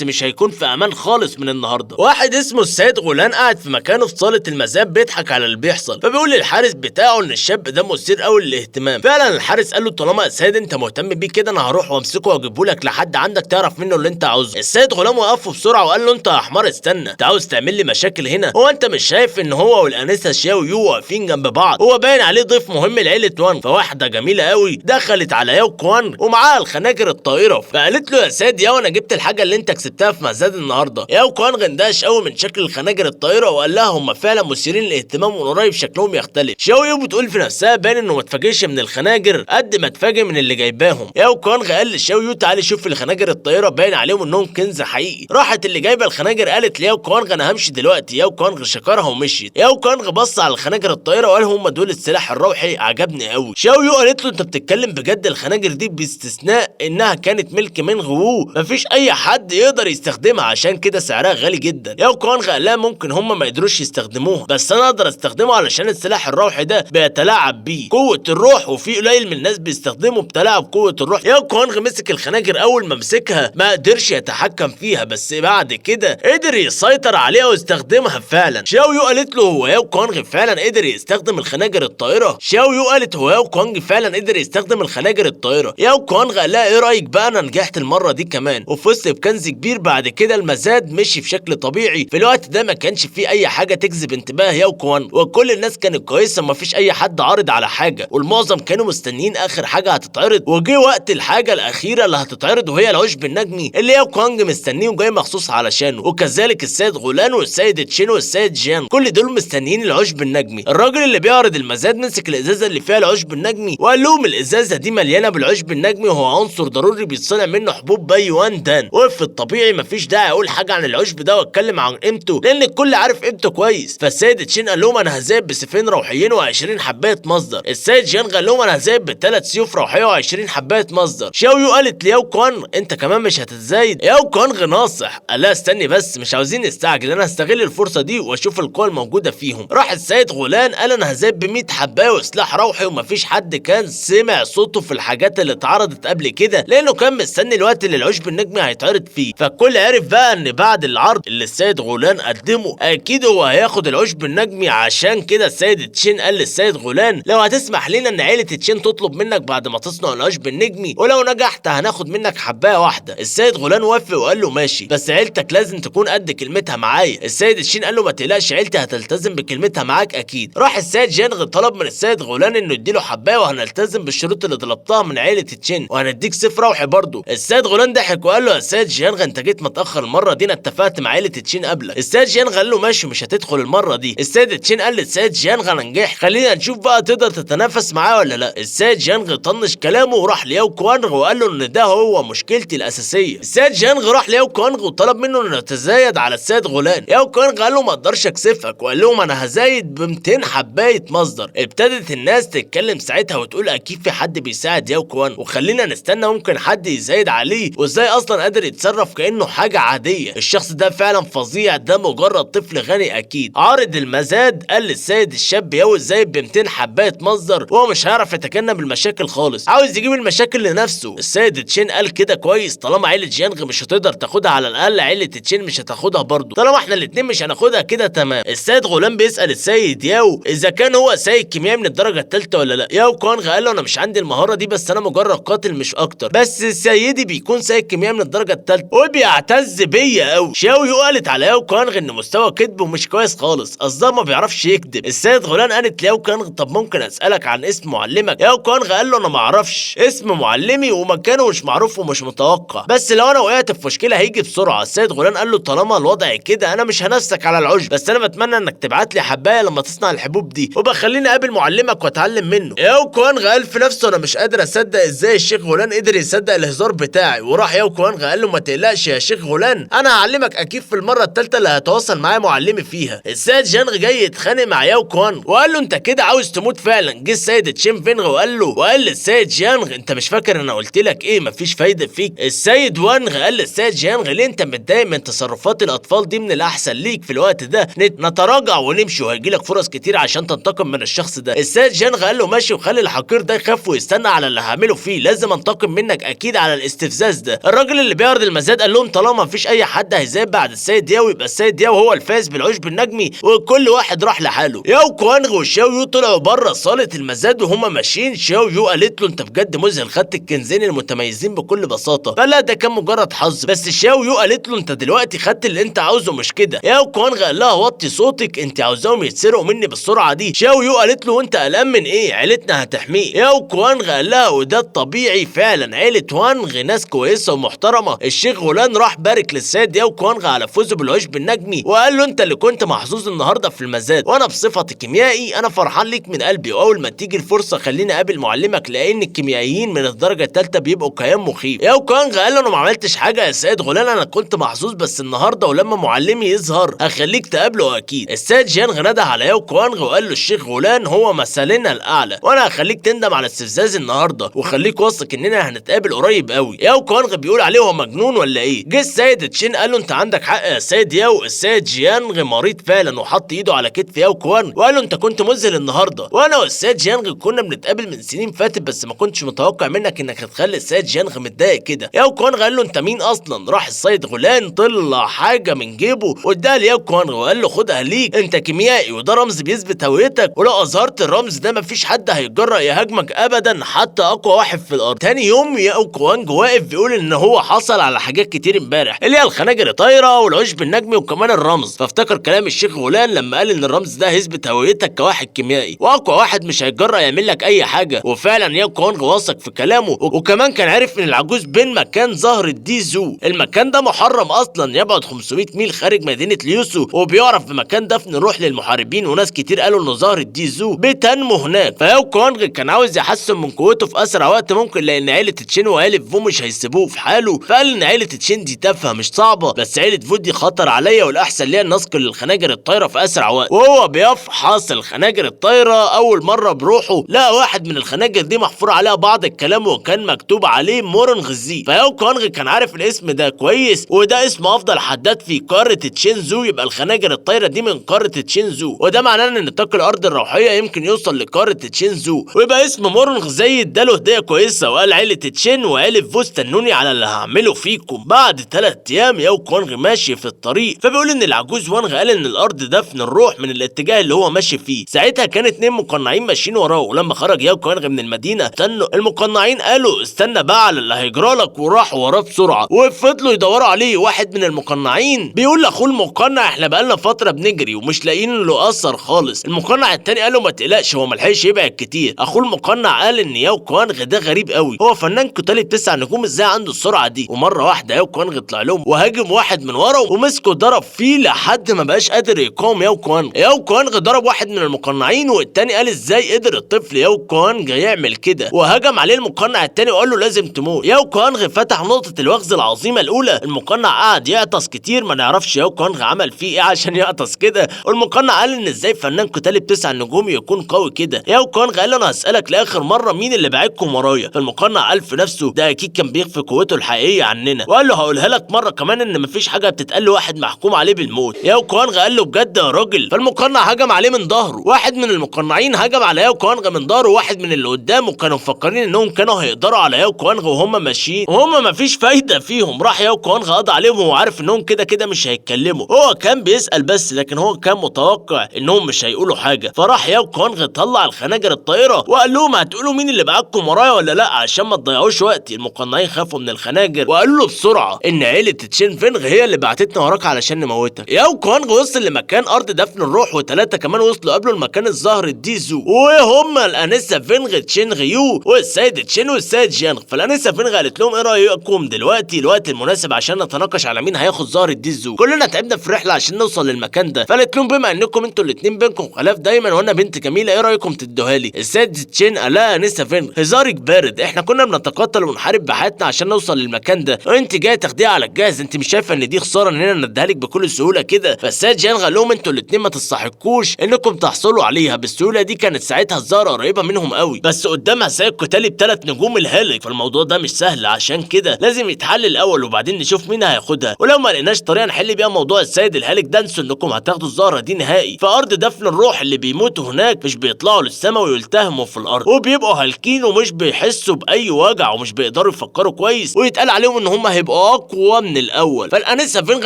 مش هيكون في امان خالص من النهارده. واحد اسمه السيد غولان قاعد في مكانه في صاله المزاد بيضحك على اللي بيحصل، فبيقول للحارس بتاعه ان الشاب ده مثير قوي للاهتمام. فعلا الحارس قال له طالما يا سيد انت مهتم بيه كده انا هروح وامسكه واجيبه لك لحد عندك تعرف منه اللي انت عاوزه. السيد غلام وقفه بسرعه وقال له انت يا حمار استنى، انت عاوز تعمل لي مشاكل هنا؟ هو انت مش شايف ان هو والانسه شاو يو واقفين جنب بعض؟ هو باين عليه ضيف مهم لعيله وان. فواحده جميله قوي دخلت على ياو كوان ومعاها الخناجر الطائره، فقالت له يا سيد ياو انا جبت الحاجه اللي انت كسبتها في مزاد النهارده. ياو كوان غنداش قوي من شكل الخناجر الطائره وقال لها هم فعلا مثيرين للاهتمام ومن قريب شكلهم يختلف. شاو يو بتقول في نفسها باين انه ما اتفاجئش من الخناجر قد ما اتفاجئ من اللي جايباهم. ياو كوان قال لشاو يو تعالي شوف الخناجر الطائره باين عليهم انهم كنز حقيقي. راحت اللي جايبه الخناجر قالت لياو كوانغ انا همشي دلوقتي. ياو كوانغ شكرها ومشيت. ياو كوانغ بص على الخناجر الطايره وقال هم دول السلاح الروحي، عجبني قوي. شاو يو قالت له انت بتتكلم بجد؟ الخناجر دي باستثناء انها كانت ملك من غوو مفيش اي حد يقدر يستخدمها، عشان كده سعرها غالي جدا. ياو كوانغ قال لها ممكن هم ما يقدروش يستخدموها، بس انا اقدر استخدمه علشان السلاح الروحي ده بيتلاعب بيه قوه الروح، وفي قليل من الناس بيستخدموا بتلاعب قوه الروح. ياو كوانغ مسك الخناجر، اول ما مسكها ما قدرش يتحكم فيها، بس بعد كده قدر يسيطر عليها ويستخدمها فعلا. شاو يو قالت له هو ياو كوانغ فعلا قدر يستخدم الخناجر الطائره؟ شاو يو قالت هو ياو كوانغ فعلا قدر يستخدم الخناجر الطائره. ياو كوانغ قال لها ايه رايك بقى انا نجحت المره دي كمان، وفزت بكنز كبير. بعد كده المزاد مشي بشكل طبيعي. في الوقت ده ما كانش فيه اي حاجه تجذب انتباه ياو كوانغ، وكل الناس كانت كويسه وما فيش اي حد عارض على حاجه، والمعظم كانوا مستنيين اخر حاجه هتتعرض. وجه وقت الحاجه الاخيره اللي هتتعرض وهي العشب النجمي اللي ياو كوانغ مستنيه وجاي مخصوص علشانه، وكذلك السيد غولان والسيد تشين والسيد جيان، كل دول مستنيين العشب النجمي. الراجل اللي بيعرض المزاد مسك الازازه اللي فيها العشب النجمي وقال لهم الازازه دي مليانه بالعشب النجمي، وهو عنصر ضروري بيتصنع منه حبوب باي وان دان. وفي الطبيعي مفيش داعي اقول حاجه عن العشب ده واتكلم عن قيمته لان الكل عارف قيمته كويس. فالسيد تشين قال لهم انا هزايد بسيفين روحيين و20 حبايه مصدر. السيد جيان قال لهم انا هزايد ب3 سيوف روحيه و20 حبايه مصدر. شاو يو قالت لياو كوانغ انت كمان مش هتتزايد؟ ياو كوانغ ناصح قال لها استني بس، مش عاوزين نستعجل، انا هستغل الفرصه دي واشوف القوى الموجوده فيهم. راح السيد غولان قال انا هزايد ب100 حبايه وسلاح روحي، ومفيش حد كان سمع صوته في الحاجات اللي اتعرضت قبل كده لانه كان مستني الوقت اللي العشب النجمي هيتعرض فيه. فالكل عرف بقى ان بعد العرض اللي السيد غولان قدمه اكيد هو هياخد العشب النجمي. عشان كده السيد تشين قال للسيد غولان لو هتسمح لنا ان عيله تشين تطلب منك بعد ما تصنع العشب النجمي، ولو نجحت هناخد منك حبايه واحده. السيد غولان وافق وقال له ماشي، بس عيلتك لازم تكون قد كلمتها معايا. السيد تشين قال له ما تقلقش، عيلتي هتلتزم بكلمتها معاك اكيد. راح السيد جيانغ طلب من السيد غولان انه يديله حبايه وهنلتزم بالشروط اللي طلبتها من عيله تشين، وهنديك سيف روحي برضه. السيد غولان ضحك وقال له يا سيد جيانغ انت جيت متاخر المره دي، انا اتفقت مع عيله تشين قبلك. السيد جيانغ قال له ماشي مش هتدخل المره دي. السيد تشين قال للسيد جيانغ انا نجحت، خلينا نشوف بقى تقدر تتنافس معاه ولا لا. السيد جيانغ طنش كلامه وراح لياو كوانغ وقال له ان ده هو مشكلتي الاساسيه. السيد جيانغ راح لياو كوانغ وطلب منه انه يتزايد على السيد غولان. ياو كوانغ قال له ما اقدرش اكسفك، وقال لهم انا هزايد ب200 حبايه مصدر. ابتدت الناس تتكلم ساعتها وتقول اكيد في حد بيساعد ياو كوانغ، وخلينا نستنى ممكن حد يزايد عليه، وازاي اصلا قادر يتصرف كانه حاجه عاديه. الشخص ده فعلا فظيع، ده مجرد طفل غني اكيد. عارض المزاد قال للسيد الشاب ياو زايد ب200 حبايه مصدر، وهو مش هيعرف يتجنب المشاكل خالص، عاوز يجيب المشاكل لنفسه. السيد تشين قال كده كويس، طالما عيله جيانغ مش هتقدر تاخدها على الاقل عيله تشين مش هتاخدها برضه، طالما احنا الاتنين مش هناخدها كده تمام. السيد غولان بيسال السيد ياو اذا كان هو سيد كيميائي من الدرجه الثالثه ولا لا. ياو كوانغ قال له انا مش عندي المهاره دي، بس انا مجرد قاتل مش اكتر، بس سيدي بيكون سيد كيميائي من الدرجه الثالثه وبيعتز بيا قوي. شاو يو قالت على ياو كوانغ ان مستوى كذبه مش كويس خالص، قصدها ما بيعرفش يكذب. السيد غولان قالت لياو كوانغ طب ممكن اسالك عن اسم معلمك؟ ياو كوانغ قال له انا ما اعرفش اسم معلمي ومكانه مش معروف ومش متوقع، بس لو انا وقعت في مشكله هيجي بسرعه. السيد غولان قال له طالما الوضع كده انا مش هنفسك على العشب، بس انا بتمنى انك تبعت لي حبايه لما تصنع الحبوب دي وبخليني اقابل معلمك واتعلم منه. ياو كوانغ قال في نفسه انا مش قادر اصدق ازاي الشيخ غولان قدر يصدق الهزار بتاعي، وراح ياو كوانغ قال له ما تقلقش يا شيخ غولان، انا هعلمك اكيد في المره الثالثه اللي هتواصل معايا معلمي فيها. السيد جيانغ جاي يتخانق مع ياو كوانغ وقال له انت كده عاوز تموت فعلا. جه السيد تشين فينغ وقال للسيد جيانغ انت مش فاكر انا قلت لك ايه؟ مفيش فايده فيك. السيد وانغ قال للسيد جيانغ ليه انت متضايق من تصرفات الاطفال دي؟ من الاحسن ليك في الوقت ده نتراجع ونمشي وهيجيلك فرص كتير عشان تنتقم من الشخص ده. السيد جيانغ قال له ماشي وخلي الحقير ده يخاف ويستنى على اللي هعمله فيه، لازم انتقم منك اكيد على الاستفزاز ده. الراجل اللي بيعرض المزاد قال لهم طالما مفيش اي حد هيزايد بعد السيد ياو يبقى السيد ياو هو الفائز بالعشب النجمي، وكل واحد راح لحاله. ياو كوانغ وشاو يو طلعوا بره صاله المزاد وهما ماشيين. شاو يو قالت له انت بجد مذهل، خدت الكنزين المتميزين بكل بساطه. فلا ده كان مجرد حظ، بس شاو يو قالت له انت دلوقتي خدت اللي انت عاوزه مش كده. ياو كوانغ قال لها وطي صوتك، انت عاوزاهم يتسرقوا مني بالسرعه دي. شاو يو قالت له وانت قلقان من ايه؟ عيلتنا هتحميه. ياو كوانغ قال لها وده الطبيعي فعلا، عيله وانغ ناس كويسه ومحترمه. الشيخ غولان راح بارك للسيد ياو كوانغ على فوزه بالعشب النجمي وقال له انت اللي كنت محظوظ النهارده في المزاد، وانا بصفتي كيميائي انا فرحان ليك من قلبي، واول ما تيجي الفرصه خليني اقابل معلمك لان الكيميائيين من الدرجه الثالثه بيبقوا كيان مخيف. ياو كوانغ قال له انا ما عملتش حاجه حاجه يا سيد غولان، انا كنت محظوظ بس النهارده ولما معلمي يظهر هخليك تقابله اكيد. السيد جيانغ نده على ياو كوانغ وقال له الشيخ غولان هو مثلنا الاعلى، وانا هخليك تندم على استفزازي النهارده وخليك واثق اننا هنتقابل قريب قوي. ياو كوانغ بيقول عليه هو مجنون ولا ايه؟ جه السيد تشين قال له انت عندك حق يا سيد ياو، السيد جيانغ مريض فعلا، وحط ايده على كتف ياو كوانغ وقال له انت كنت مذهل النهارده، وانا والسيد جيانغ كنا بنتقابل من سنين فاتت بس ما كنتش متوقع منك انك هتخلي السيد جيانغ متضايق كده. ياو كوانغ قال له انت مين اصلا؟ راح السيد غولان طلع حاجه من جيبه واداها لياو كوانغ وقال له خدها ليك، انت كيميائي وده رمز بيثبت هويتك، ولو اظهرت الرمز ده مفيش حد هيتجرأ يهاجمك ابدا حتى اقوى واحد في الارض. تاني يوم ياو كوانغ واقف بيقول ان هو حصل على حاجات كتير امبارح اللي هي الخناجر الطايره والعشب النجمي وكمان الرمز، فافتكر كلام الشيخ غولان لما قال ان الرمز ده هيثبت هويتك كواحد كيميائي واقوى واحد مش هيتجرأ يعمل لك اي حاجه. وفعلا ياو كوانغ واثق في كلامه، وكمان كان عارف ان العجوز بين مكان زهرة دي زو. المكان ده محرم اصلا، يبعد 500 ميل خارج مدينه ليوسو، وبيعرف بمكان دفن روح للمحاربين، وناس كتير قالوا ان زهرة دي زو بتنمو هناك. فياو كوانغ كان عاوز يحسن من قوته في اسرع وقت ممكن لان عيله تشين وعيله فو مش هيسيبوه في حاله، فقال ان عيله تشين دي تافهه مش صعبه، بس عيله فو دي خطر عليا والاحسن ليا ان اسكن الخناجر الطايره في اسرع وقت. وهو بيفحص الخناجر الطايره اول مره بروحه لقى واحد من الخناجر دي محفور عليها بعض الكلام وكان مكتوب عليه مورن غزي. فياو كوانغ كان عارف الاسم ده كويس، وده اسم افضل حداد في قاره تشينزو، يبقى الخناجر الطايره دي من قاره تشينزو، وده معناه ان نطاق الارض الروحيه يمكن يوصل لقاره تشينزو، ويبقى اسم مورن غزي اداله هديه كويسه وقال عيله تشين وعيله فو استنوني على اللي هعمله فيكم. بعد 3 ايام ياو كوانغ ماشي في الطريق، فبيقول ان العجوز وانغ قال ان الارض دفن الروح من الاتجاه اللي هو ماشي فيه. ساعتها كان 2 مقنعين ماشيين وراه، ولما خرج ياو كوانغ من المدينه استنوا المقنعين قالوا استنى بقى على اللي هيجرالك، وراحوا وراه بسرعه وفضلوا يدوروا عليه. واحد من المقنعين بيقول لاخوه المقنع احنا بقالنا فتره بنجري ومش لاقيين له اثر خالص. المقنع التاني قال له ما تقلقش هو ملحقش يبعد كتير. اخوه المقنع قال ان ياو كوانغ ده غريب قوي، هو فنان قتالي ب9 نجوم ازاي عنده السرعه دي؟ ومره واحده ياو كوانغ طلع لهم وهاجم واحد من ورا ومسكه ضرب فيه لحد ما بقاش قادر يقاوم ياو كوانغ. ياو كوانغ ضرب واحد من المقنعين، والتاني قال ازاي قدر الطفل ياو كوانغ يعمل كده، وهجم عليه المقنع التاني وقال له لازم تموت. ياو كوانغ فتح نقطه الوغز العظيمه الاولى. المقنع قعد يعطس كتير، ما نعرفش ياو كوانغ عمل فيه ايه عشان يعطس كده، والمقنع قال ان ازاي فنان قتالي ب9 نجوم يكون قوي كده. ياو كوانغ قال له انا هسالك لاخر مره مين اللي بعتكم ورايا؟ فالمقنع قال في نفسه ده اكيد كان بيخفي قوته الحقيقيه عننا، وقال له هقولها لك مره كمان ان مفيش حاجه بتتقال لواحد محكوم عليه بالموت. ياو كوانغ قال له بجد يا راجل؟ فالمقنع هجم عليه من ظهره. واحد من المقنعين هجم على ياو كوانغ من ظهره، وواحد من اللي قدامه كانوا مفكرين انهم كانوا هيقدروا على ياو كوانغ وهم ماشيين، وهم مفيش فايده فيهم. راح ياو كوانغ قضى عليهم وهو عارف انهم كده كده مش هيتكلموا، هو كان بيسال بس، لكن هو كان متوقع انهم مش هيقولوا حاجه. فراح ياو كوانغ طلع الخناجر الطايره وقال لهم هتقولوا مين اللي بعتكم ورايا ولا لا عشان ما تضيعوش وقتي. المقنعين خافوا من الخناجر وقالوا له بسرعه ان عيله تشين فينغ هي اللي بعتتنا وراك علشان نموتك. ياو كوانغ وصل لمكان ارض دفن الروح، و3 كمان وصلوا قبله لمكان الزهر دي زو، وهم الانسه فينغ تشين غيو والسيد تشين والسيد جيانغ. فالانسه فينغ قالت لهم ايه رايكم دلوقتي الوقت المناسب عشان نتناقش على مين هياخد زهر دي زو؟ كلنا تعبنا في الرحله عشان نوصل للمكان ده. فقالت لهم بما انكم انتوا الاثنين بينكم خلاف دايما وانا بنت جميله ايه رايكم تدوها لي؟ السيد تشين قال لها انسه فينغ هزارك بارد، احنا كنا بنتقاتل ونحارب بحياتنا عشان نوصل للمكان ده، وانت جايه تاخديها على الجاهز، انت مش شايفه ان دي خساره اننا نديها لك بكل سهوله كده؟ فالسيد جيانغ قال لهم انتوا الاثنين ما تستحقوش انكم تحصلوا عليها بالسهوله دي، كانت ساعتها الزهره قريبه منهم قوي، بس قدامها سيد قتالي ب3 نجوم الهالك، فالموضوع ده مش سهل، عشان كده لازم يتحل الاول وبعدين نشوف مين هياخدها، ولو ما لقيناش طريقه نحل بيها موضوع السيد الهالك ده انسوا انكم هتاخدوا الزهره دي نهائي. فارض دفن الروح اللي بيموتوا هناك مش بيطلعوا للسما ويلتهموا في الارض، وبيبقوا هالكين ومش بيحسوا باي وجع ومش بيقدروا يفكروا كويس، ويتقال عليهم ان هم هيبقوا اقوى من الاول. فالانسه فينغ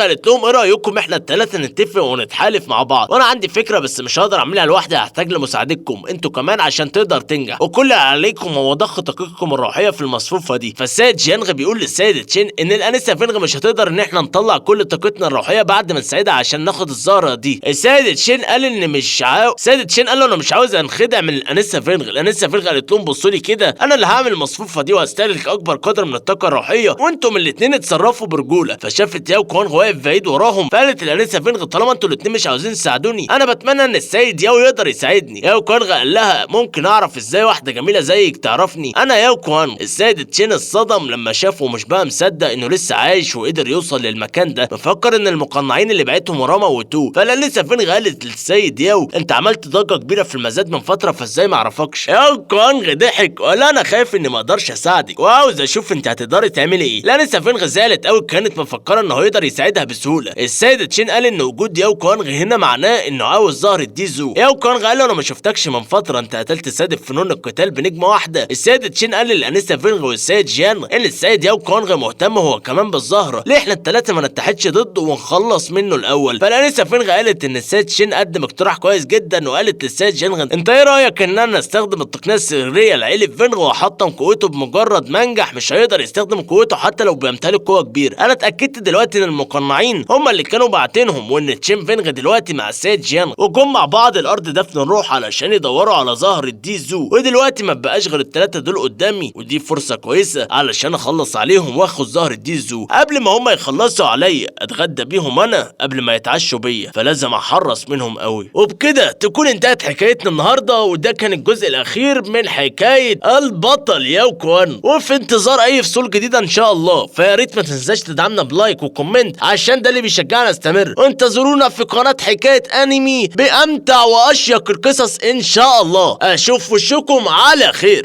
قالت لهم ايه رايكم احنا ال3 نتفق ونتحالف مع بعض، وانا عندي فكره بس مش هقدر اعملها لوحدي، هحتاج لمساعدتكم انتوا كمان عشان تقدر تنجح، وكل اللي عليكم هو ضخ طاقتكم الروحيه في المصفوفه دي. فالسيد جيانغ بيقول للسيد تشين ان الانسه فينغ مش هتقدر ان احنا نطلع كل طاقتنا الروحيه بعد ما نساعدها عشان ناخد الزهره دي. السيد تشين قال ان مش السيد تشين قال له انا مش عاوز انخدع من الانسه فينغ. الانسه فينغ قالت لهم بصوا لي كده، انا اللي هعمل المصفوفه دي وهستهلك اكبر قدر من الطاقه الروحيه، وانتم الاثنين اتصرفوا برجوله. فشافت ياو كوانغ واقف بعيد وراهم، فقالت الانسه فينغ طالما انتوا الاثنين مش عاوزين تساعدوني انا بتمنى ان السيد ياو يقدر يساعدني. ياو كوانغ قال لها ممكن اعرف ازاي واحده جميله زيك تعرفني؟ انا ياو كوانغ. السيد تشين اتصدم لما شافه مش بقى مصدق، مصدق انه لسه عايش وقدر يوصل للمكان ده، مفكر ان المقنعين اللي بعتهم وراه موتوه. فلاليسا فينغ قالت للسيد ياو انت عملت ضجه كبيره في المزاد من فتره، فازاي ما اعرفكش؟ ياو كوانغ ضحك وقال انا خايف اني ما اقدرش اساعدك وعاوز اشوف انت هتقدري تعملي ايه. لاليسا فينغ زعلت قوي، كانت مفكره انه هيقدر يساعدها بسهوله. السيد تشين قال ان وجود ياو كوانغ هنا معناه انه عاوز زهرة ديزو. ياو كوانغ قال له انا ما شفتكش من فتره، انت قتلت سيد فنون القتال بنجمه واحده. السيد تشين قال للانسه فينغ والسيد جيان ان السيد ياو كوانغ مهتم هو كمان بالزهره، ليه احنا الثلاثه ما نتحدش ضده ونخلص منه الاول؟ فالانسه فينغ قالت ان السيد شين قدم اقتراح كويس جدا، وقالت للسيد جيان انت ايه رايك ان انا استخدم التقنيه السريه لعيلة فينغ واحطم قوته بمجرد ما انجح؟ مش هيقدر يستخدم قوته حتى لو بيمتلك قوه كبيره. انا اتاكدت دلوقتي ان المقنعين هم اللي كانوا باعتينهم، وان تشين فينغ دلوقتي مع السيد جيان وجم مع بعض الارض دفن الروح علشان يدوروا على زهرة ديزو. ودلوقتي ما بقاش غير الثلاثه دول قدامي، ودي فرصه كويسه علشان اخلص عليهم واخد زهرة ديزو قبل ما هم يخلصوا عليا، اتغدى بيهم انا قبل ما يتعشوا بيا، فلازم احرص منهم قوي. وبكده تكون انتهت حكايتنا النهارده، وده كان الجزء الاخير من حكايه البطل ياو كوان، وفي انتظار اي فصول جديده ان شاء الله. فيا ريت ما تنساش تدعمنا بلايك وكومنت عشان ده اللي بيشجعنا نستمر، وانتظرونا في قناه حكايه انمي بامتع واشيق القصص ان شاء الله. اشوف وشكم على خير.